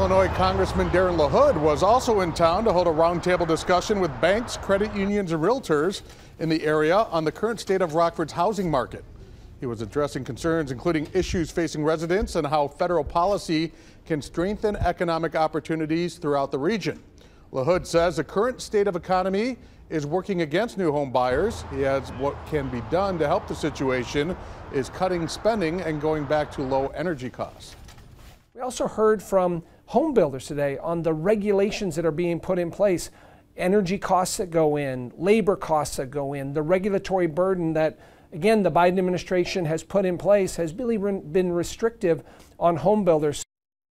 Illinois Congressman LaHood was also in town to hold a roundtable discussion with banks, credit unions, and realtors in the area on the current state of Rockford's housing market. He was addressing concerns including issues facing residents and how federal policy can strengthen economic opportunities throughout the region. LaHood says the current state of economy is working against new home buyers. He adds what can be done to help the situation is cutting spending and going back to low energy costs. We also heard from home builders today on the regulations that are being put in place, energy costs that go in, labor costs that go in, the regulatory burden that, again, the Biden administration has put in place has really been restrictive on home builders.